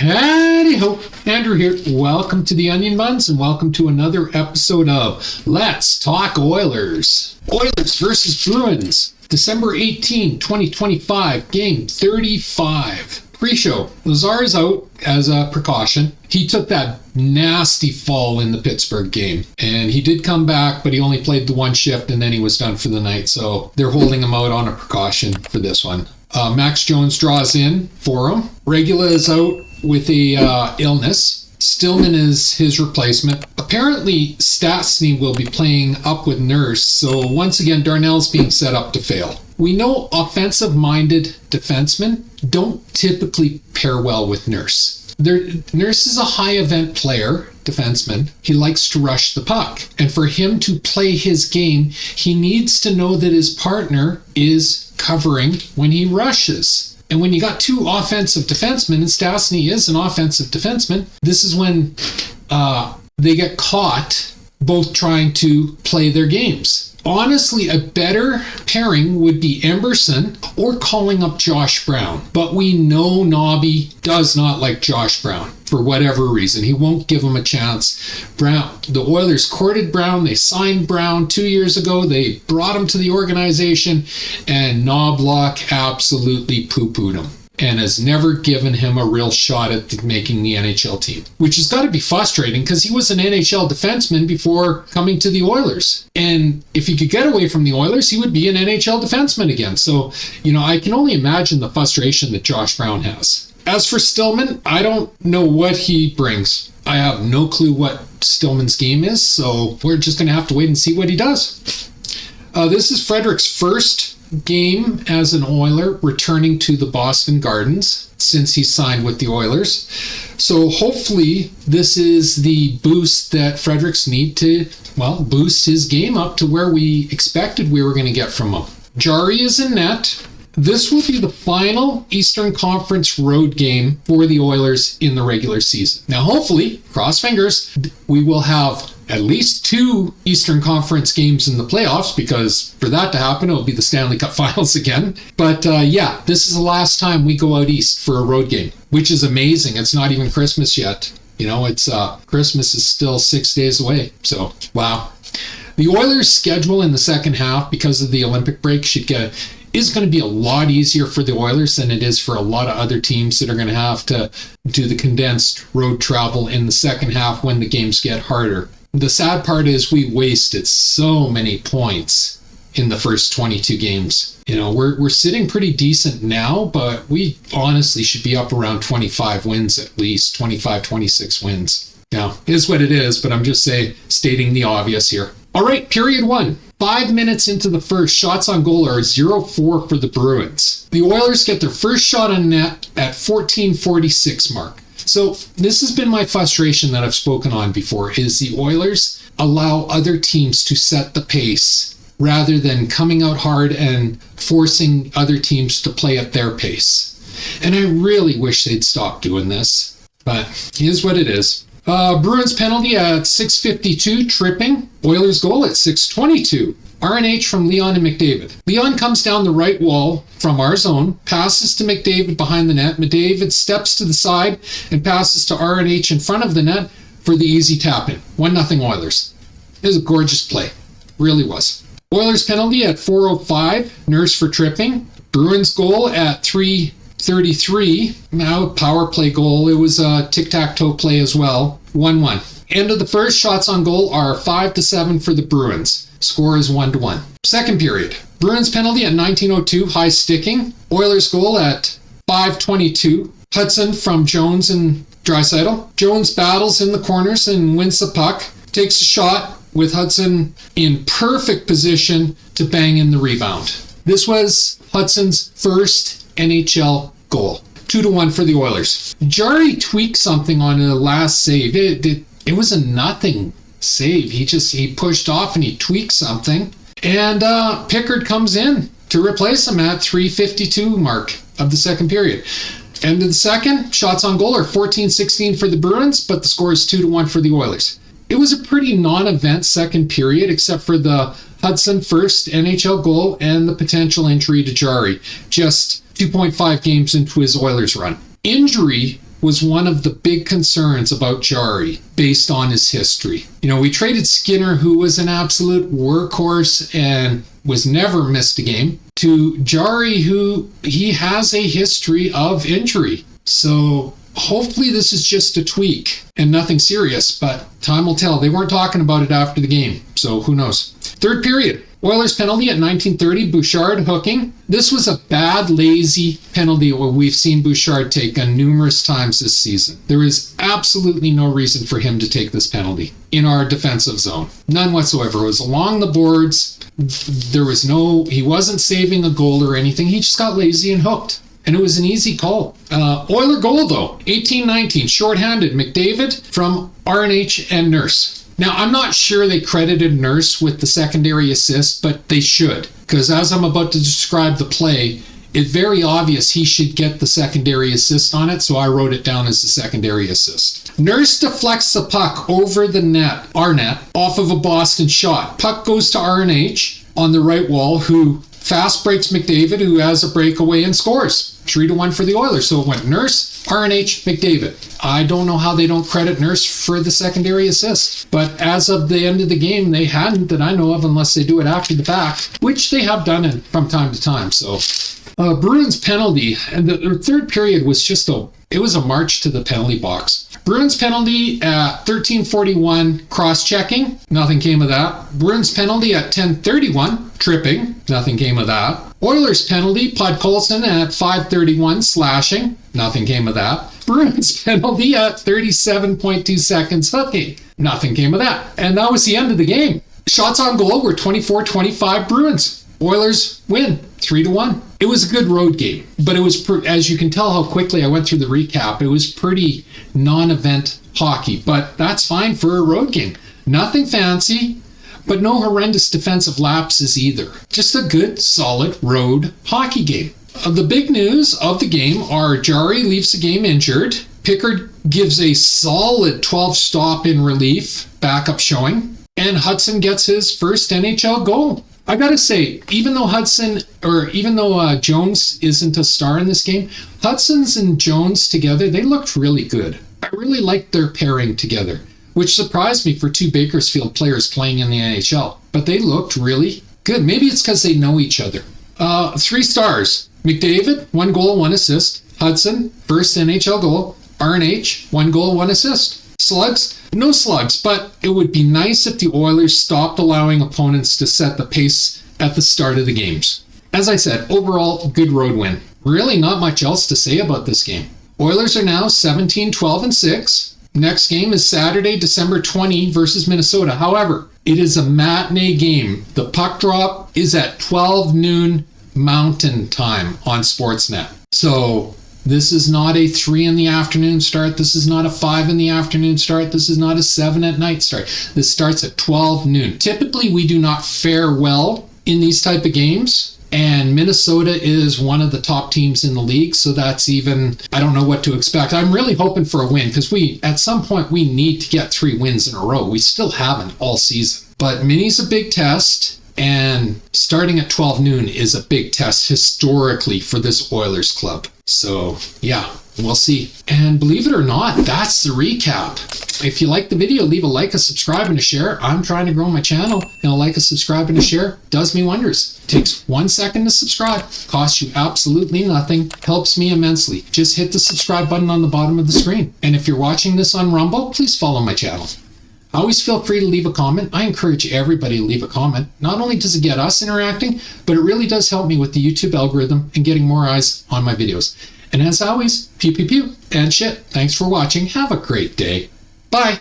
Howdy ho, Andrew here. Welcome to the Onion Buns and welcome to another episode of Let's Talk Oilers. Oilers versus Bruins, December 18, 2025, game 35. Pre-show, Lazar is out as a precaution. He took that nasty fall in the Pittsburgh game and he did come back, but he only played the one shift and then he was done for the night. So they're holding him out on a precaution for this one. Max Jones draws in for him. Regula is out with a illness. Stillman is his replacement. Apparently, Stastny will be playing up with Nurse, so once again, Darnell's being set up to fail. We know offensive-minded defensemen don't typically pair well with Nurse. Nurse is a high-event player, defenseman. He likes to rush the puck. And for him to play his game, he needs to know that his partner is covering when he rushes. And when you got two offensive defensemen, and Stastny is an offensive defenseman, this is when they get caught both trying to play their games. Honestly, a better pairing would be Emberson or calling up Josh Brown. But we know Nobby does not like Josh Brown for whatever reason. He won't give him a chance. The Oilers courted Brown. They signed Brown 2 years ago. They brought him to the organization, and Knobloch absolutely poo-pooed him and has never given him a real shot at making the NHL team, which has got to be frustrating because he was an NHL defenseman before coming to the Oilers. And if he could get away from the Oilers, he would be an NHL defenseman again. So, I can only imagine the frustration that Josh Brown has. As for Stillman, I don't know what he brings. I have no clue what Stillman's game is, so we're just going to have to wait and see what he does. This is Frederick's first game as an Oiler returning to the Boston Gardens since he signed with the Oilers. So hopefully this is the boost that Fredericks need to, boost his game up to where we expected we were going to get from him. Jari is in net. This will be the final Eastern Conference road game for the Oilers in the regular season. Now, hopefully, cross fingers, we will have at least 2 Eastern Conference games in the playoffs, because for that to happen, it'll be the Stanley Cup Finals again. But this is the last time we go out east for a road game, which is amazing. It's not even Christmas yet. It's Christmas is still 6 days away. So, wow. The Oilers' schedule in the second half, because of the Olympic break, is going to be a lot easier for the Oilers than it is for a lot of other teams that are going to have to do the condensed road travel in the second half when the games get harder. The sad part is we wasted so many points in the first 22 games. We're sitting pretty decent now, but we honestly should be up around 25 wins at least, 25, 26 wins. Now, it is what it is, but I'm just stating the obvious here. All right, period 1. 5 minutes into the first, shots on goal are 0-4 for the Bruins. The Oilers get their first shot on net at 14:46 mark. So this has been my frustration that I've spoken on before, is the Oilers allow other teams to set the pace rather than coming out hard and forcing other teams to play at their pace. And I really wish they'd stop doing this, but it is what it is. Bruins penalty at 6:52, tripping. Oilers goal at 6:22. RNH from Leon and McDavid. Leon comes down the right wall from our zone, passes to McDavid behind the net. McDavid steps to the side and passes to RNH in front of the net for the easy tap-in. 1-0 Oilers. It was a gorgeous play. Really was. Oilers penalty at 4:05, Nurse for tripping. Bruins goal at 3:33. Now power play goal. It was a tic-tac-toe play as well. 1-1. End of the first, shots on goal are 5-7 for the Bruins. Score is 1-1. Second period. Bruins penalty at 19:02, high sticking. Oilers goal at 5:22. Hudson from Jones and Draisaitl. Jones battles in the corners and wins the puck. Takes a shot with Hudson in perfect position to bang in the rebound. This was Hudson's first NHL goal. 2-1 for the Oilers. Jari tweaked something on the last save. It was a nothing save. He pushed off and he tweaked something. And Pickard comes in to replace him at 3:52 mark of the second period. End of the second, shots on goal are 14-16 for the Bruins, but the score is 2-1 for the Oilers. It was a pretty non-event second period, except for the Hudson first NHL goal and the potential injury to Jari, just 2.5 games into his Oilers run. Injury was one of the big concerns about Jari based on his history. We traded Skinner, who was an absolute workhorse and was never missed a game, to Jari, who he has a history of injury. So hopefully this is just a tweak and nothing serious, but time will tell. They weren't talking about it after the game, so who knows. Third period, Oilers penalty at 19:30, Bouchard hooking. This was a bad, lazy penalty we've seen Bouchard take numerous times this season. There is absolutely no reason for him to take this penalty in our defensive zone. None whatsoever. It was along the boards. He wasn't saving a goal or anything. He just got lazy and hooked. And it was an easy call. Oiler goal, though, 18-19, shorthanded, McDavid from RNH and Nurse. Now, I'm not sure they credited Nurse with the secondary assist, but they should. Because as I'm about to describe the play, it's very obvious he should get the secondary assist on it, so I wrote it down as the secondary assist. Nurse deflects the puck over the net, our net, off of a Boston shot. Puck goes to RNH on the right wall, who fast breaks McDavid, who has a breakaway and scores. 3-1 for the Oilers. So it went Nurse, RNH, McDavid. I don't know how they don't credit Nurse for the secondary assist. But as of the end of the game, they hadn't that I know of, unless they do it after the fact, which they have done from time to time. So Bruins penalty, and the third period was it was a march to the penalty box. Bruins penalty at 13:41, cross-checking. Nothing came of that. Bruins penalty at 10:31, tripping. Nothing came of that. Oilers penalty, Podkolzin at 5:31, slashing. Nothing came of that. Bruins penalty at 37.2 seconds, hooking. Nothing came of that. And that was the end of the game. Shots on goal were 24-25 Bruins. Oilers win 3-1. It was a good road game, but it was, as you can tell how quickly I went through the recap, it was pretty non-event hockey, but that's fine for a road game. Nothing fancy, but no horrendous defensive lapses either. Just a good, solid road hockey game. The big news of the game are Jari leaves the game injured. Pickard gives a solid 12 stop in relief, backup showing, and Hudson gets his first NHL goal. I gotta say, even though Jones isn't a star in this game, Hudson's and Jones together, they looked really good. I really liked their pairing together, which surprised me for two Bakersfield players playing in the NHL. But they looked really good. Maybe it's because they know each other. 3 stars. McDavid, 1 goal, 1 assist. Hudson, first NHL goal. RNH, 1 goal, 1 assist. Slugs? No slugs, but it would be nice if the Oilers stopped allowing opponents to set the pace at the start of the games. As I said, overall, good road win. Really not much else to say about this game. Oilers are now 17-12-6. Next game is Saturday, December 20 versus Minnesota. However, it is a matinee game. The puck drop is at 12 noon Mountain Time on Sportsnet. So this is not a 3 in the afternoon start. This is not a 5 in the afternoon start. This is not a 7 at night start. This starts at 12 noon. Typically, we do not fare well in these type of games. And Minnesota is one of the top teams in the league. So that's even, I don't know what to expect. I'm really hoping for a win because at some point, we need to get 3 wins in a row. We still haven't all season. But Mini's a big test. And starting at 12 noon is a big test historically for this Oilers club. So, yeah, we'll see. And believe it or not, that's the recap. If you like the video, leave a like, a subscribe, and a share. I'm trying to grow my channel, and a like, a subscribe, and a share does me wonders. It takes 1 second to subscribe. Costs you absolutely nothing. Helps me immensely. Just hit the subscribe button on the bottom of the screen. And if you're watching this on Rumble, please follow my channel. Always feel free to leave a comment. I encourage everybody to leave a comment. Not only does it get us interacting, but it really does help me with the YouTube algorithm and getting more eyes on my videos. And as always, pew pew pew and shit. Thanks for watching. Have a great day. Bye.